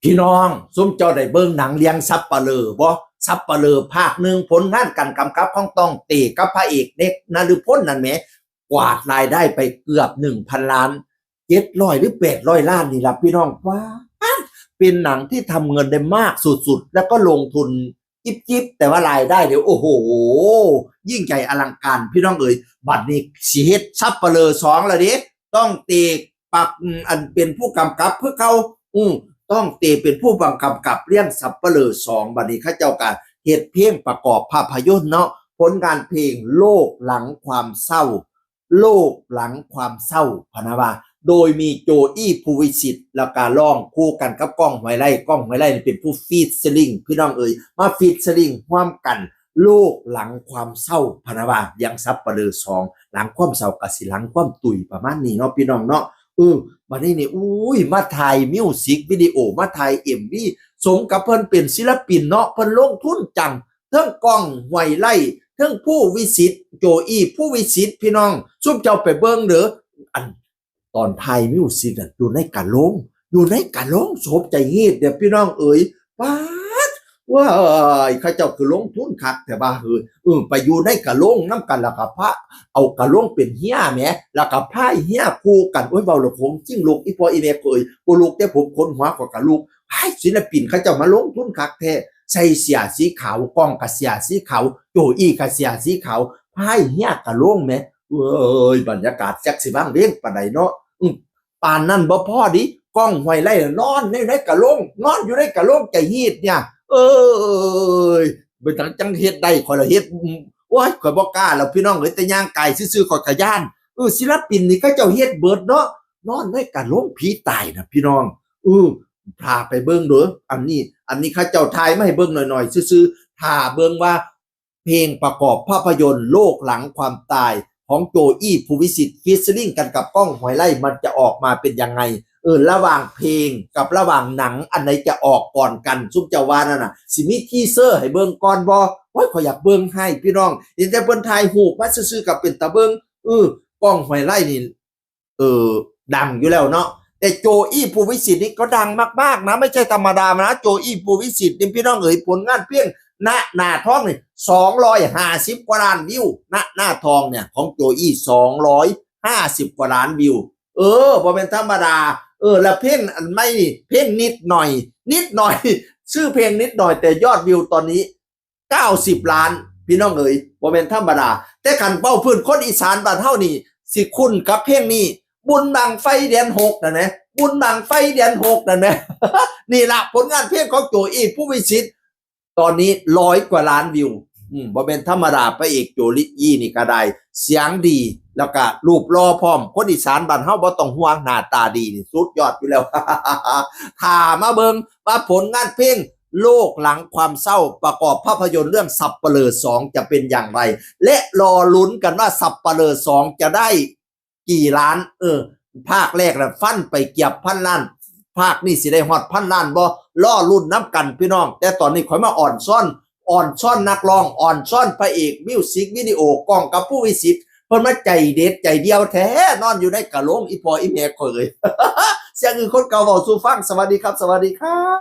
พี่น้องซุ้มเจ้าได้เบิ่งหนังเลี้ยงซับปะเลอบ่ซับปะเลอภาคหนึ่งผลงานการกำกับของต้องเตกับพระเอกเน็กนฤพลนั่นแหมกวาดรายได้ไปเกือบ 1,000 ล้าน700หรือ800ล้านนี่ล่ะพี่น้องว้าเป็นหนังที่ทำเงินได้มากสุดๆแล้วก็ลงทุนจิบๆแต่ว่ารายได้เดี๋ยวโอ้โหยิ่งใหญ่อลังการพี่น้องเอ๋ยบัดนี้สิเฮ็ดซับปะเลอ2แล้วดิต้องเตปักอันเป็นผู้กำกับเพื่อเขาต้องเตเป็นผู้บังกำกับเรื่องสับเปลือ2บัดนี้ข้าเจ้าการเหตุเพลงประกอบภาพยนตร์เนาะผลงานเพลงโลกหลังความเศร้าโลกหลังความเศร้าพนาวาโดยมีโจอี้ภูวิสิทธิ์แล้วก็ร้องคู่กันกับก้องห้วยไร่ก้องห้วยไร่เป็นผู้ฟีดสลิงพี่น้องเอ๋ยมาฟีดสลิงร่วมกันโลกหลังความเศร้าพนาวายังสับเปลือ2หลังความเศร้ากับสิหลังความตุยประมาณนี้เนาะพี่น้องเนาะบัดนี้นี่อุ้ยมาถ่ายมิวสิกวิดีโอมาถ่าย MV สมกับเพิ่นเป็นศิลปินเนาะเพิ่นลงทุนจังเทิงกล้องห้วยไร่เทิงผู้วิสิตโจอี้ผู้วิสิตพี่น้องซุมเจ้าไปเบิ่งเด้ออันตอนถ่ายมิวสิกอยู่ในกะโหลงโสบใจเฮ็ดเด้อพี่น้องเอ๋ยป๊าดว้ายเขาเจ้าคือลงทุนคักแต่ว่าเฮ้ยไปอยู่ในกะโหลงนำกันแล้วก็พระเอากะโหลงเป็นเฮียแหมแล้วก็พายเฮียคู่กันโอ้ยเว้าแล้วผมจริงลูกอีพ่ออีแม่เอ้ยบ่ลูกแต่ผมคนหัวกว่ากับลูกศิลปินเขาเจ้ามาลงทุนคักแท้ใส่เสื้อสีขาวกล้องก็เสื้อสีขาวโจอี้ก็เสื้อสีขาวพายเฮียกะโหลงแหมเอ้ยบรรยากาศจักสิว่างเว้งปานใดเนาะปานนั้นบ่พอดิกล้องห้วยไร่นอนในกะโหลงนอนอยู่ในกะโหลงใจฮีดเนี่ยเอ้ยไปจังเฮ็ดได้ข่อยละเฮ็ดโอ้ยข่อยบ่กล้าแล้วพี่น้องเอ้ยแต่ย่างไกลซื่อๆข่อยก็ย้านศิลปินนี่เขาเจ้าเฮ็ดเบิดเนาะนอนในกะโหลงผีตายน่ะพี่น้องพาไปเบิ่งเด้ออันนี้เขาเจ้าถ่ายมาให้เบิ่งหน่อยๆซื่อๆถ้าเบิ่งว่าเพลงประกอบภาพยนตร์โลกหลังความตายของโจอี้ภูวิสิทธิ์ฟีเจอริ่งกันกับก้องห้วยไร่มันจะออกมาเป็นยังไงระหว่างเพลงกับระหว่างหนังอันไหนจะออกก่อนกันซุปเจ้าว่านั่นน่ะสิมีทีเซอร์ให้เบิ่งก่อนบ่โอ้ยขอยอยากเบิ่งให้พี่น้องเห็นแต่เพิ่นถ่ายรูปมาซื่อๆกับเป็นตาเบิ่งก้องห้วยไร่นี่ดังอยู่แล้วเนาะแต่โจอี้ภูวิสิทธิ์นี่ก็ดังมากๆนะไม่ใช่ธรรมดานะโจอี้ภูวิสิทธิ์นี่พี่น้องเอ๋ยผลงานเพลงหน้าทองนี่250กว่าล้านวิวหน้าทองเนี่ยของโจอี้250กว่าล้านวิวบ่เป็นธรรมดาแล้วเพลงอันไม่เพลงนิดหน่อยชื่อเพลงนิดหน่อยแต่ยอดวิวตอนนี้90ล้านพี่น้องเอ๋ยบ่เป็นธรรมดาแต่คันเป้าพื้นคนอีสานบ้านเฮานี่สิคุ้นกับเพลงนี้บุญบังไฟเดือน6นั่นแหละบุญบังไฟเดือน6นั่นแหละนี่ล่ะผลงานเพลงของโจอี้ผู้วิสิทธิ์ตอนนี้100กว่าล้านวิวบ่เป็นธรรมดาพระเอกโจอี้นี่ก็ได้เสียงดีแล้วก็รูปหล่อพร้อมคนอีสานบ้านเฮาบ่ต้องห่วงหน้าตาดีนี่สุดยอดอยู่แล้ว ถ้ามาเบิ่งว่าผลงานเพลงโลกหลังความเศร้าประกอบภาพยนตร์เรื่องสัปเหร่อ2จะเป็นอย่างไรและรอลุ้นกันว่าสัปเหร่อ2จะได้กี่ล้านภาคแรกน่ะฟันไปเกือบ1,000 ล้านภาคนี้สิได้ฮอด1,000 ล้านบ่รอลุ้นนํกันพี่น้องแต่ตอนนี้ข่อยมาอ่อนซ่อนนักร้องอ่อนซ่อนพระเอกมิวสิกวิดีโอกล้องกับผู้วิสิทธิ์เพิ่นมาใจเด็ดใจเดียวแท้นอนอยู่ในกะโหลงอีพ่ออีแม่ข่อยเอ้ยเสียงอื่นคนเก่าเว้าสู่ฟังสวัสดีครับ